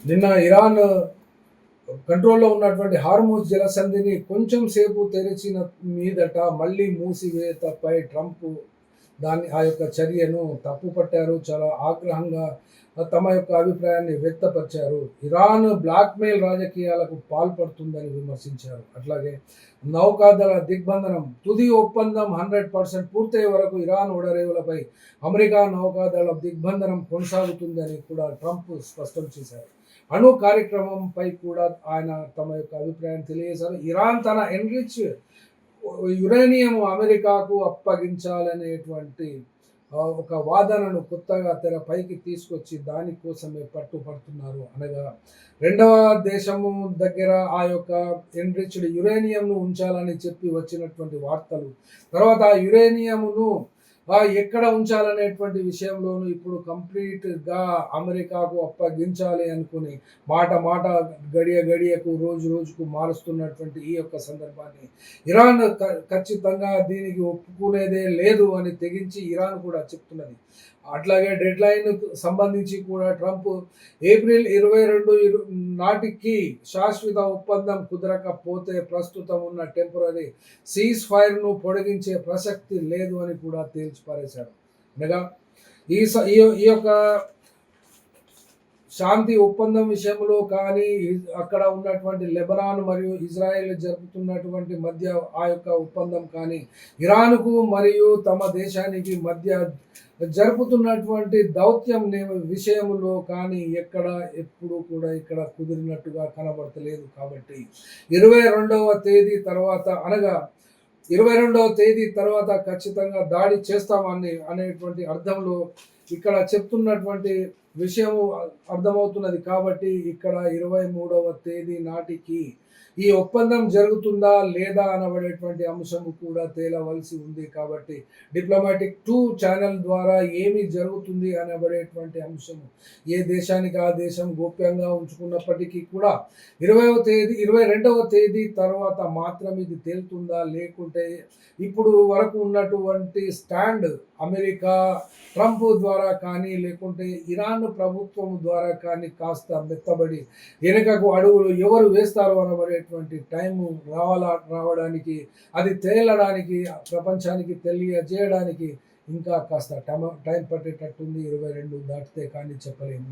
నిన్న ఇరాన్ కంట్రోల్‌లో ఉన్నటువంటి హార్మూజ్ జలసంధిని కొంచెం సేపు తెరిచిన మీదట మళ్ళీ మూసివేతపై ట్రంప్ ఆ యొక్క చర్యను తప్పుపట్టారు. చాలా ఆగ్రహంగా తమ యొక్క అభిప్రాయాన్ని వ్యక్తపరిచారు. ఇరాన్ బ్లాక్‌మెయిల్ రాజకీయాలకు పాల్పడుతుందని విమర్శించారు. అట్లాగే నౌకాదళ దిగ్బంధనం తుది ఒప్పందం 100% పూర్తయ్యే వరకు ఇరాన్ ఓడరేవులపై అమెరికా నౌకాదళ దిగ్బంధనం కొనసాగుతుందని కూడా ట్రంప్ స్పష్టం చేశారు. అణు కార్యక్రమంపై కూడా ఆయన తమ యొక్క అభిప్రాయాన్ని తెలియజేశారు. ఇరాన్ తన ఎన్రిచ్ యురేనియం అమెరికాకు అప్పగించాలనేటువంటి ఒక వాదనను కొత్తగా తెరపైకి తీసుకొచ్చి దానికోసమే పట్టుపడుతున్నారు. అనగా రెండవ దేశము దగ్గర ఆ యొక్క ఎన్రిచ్డ్ యురేనియంను ఉంచాలని చెప్పి వచ్చినటువంటి వార్తలు, తర్వాత ఆ యురేనియంను ఎక్కడ ఉంచాలనేటువంటి విషయంలోనూ ఇప్పుడు కంప్లీట్‌గా అమెరికాకు అప్పగించాలి అనుకుని మాట గడియకు రోజు రోజుకు మారుస్తున్నటువంటి ఈ యొక్క సందర్భాన్ని ఇరాన్ ఖచ్చితంగా దీనికి ఒప్పుకునేదే లేదు అని తెగించి ఇరాన్ కూడా చెప్తున్నది. అట్లాగే డెడ్‌లైన్‌కు సంబంధించి కూడా ట్రంప్ ఏప్రిల్ 22 నాటికి శాశ్వత ఒప్పందం కుదరకపోతే ప్రస్తుతం ఉన్న టెంపరరీ సీజ్ ఫైర్‌ను పొడిగించే ప్రసక్తి లేదు అని కూడా తేల్చి పారేశారు. అనగా ఈ ఈ యొక్క శాంతి ఒప్పందం విషయంలో కానీ, అక్కడ ఉన్నటువంటి లెబనాన్ మరియు ఇజ్రాయెల్ జరుపుతున్నటువంటి మధ్య ఆ యొక్క ఒప్పందం కానీ, ఇరాన్‌కు మరియు తమ దేశానికి మధ్య జరుపుతున్నటువంటి దౌత్యం విషయంలో కానీ ఎప్పుడు కూడా ఇక్కడ కుదిరినట్టుగా కనబడతలేదు. కాబట్టి 22వ తేదీ తర్వాత అనగా 22వ తేదీ తర్వాత ఖచ్చితంగా దాడి చేస్తామని అనేటువంటి అర్థంలో ఇక్కడ చెప్తున్నటువంటి విషయం అర్థమవుతున్నది. కాబట్టి ఇక్కడ 23వ తేదీ నాటికి ఈ ఒప్పందం జరుగుతుందా లేదా అనబడేటువంటి అంశము కూడా తేలవలసి ఉంది. కాబట్టి డిప్లొమాటిక్ 2 ఛానల్ ద్వారా ఏమి జరుగుతుంది అనబడేటువంటి అంశము ఏ దేశానికి ఆ దేశం గోప్యంగా ఉంచుకున్నప్పటికీ కూడా 22వ తేదీ తర్వాత మాత్రం ఇది తేలుతుందా, లేకుంటే ఇప్పుడు వరకు ఉన్నటువంటి స్టాండ్ అమెరికా ట్రంప్ ద్వారా కానీ, లేకుంటే ఇరాన్ ప్రభుత్వం ద్వారా కానీ కాస్త మెత్తబడి వెనుకకు అడుగులు ఎవరు వేస్తారు అనబడేటువంటి టైము రావడానికి, అది తేలడానికి, ప్రపంచానికి తెలియజేయడానికి ఇంకా కాస్త టైం పట్టేటట్టుంది. 22 దాటితే కానీ చెప్పలేము.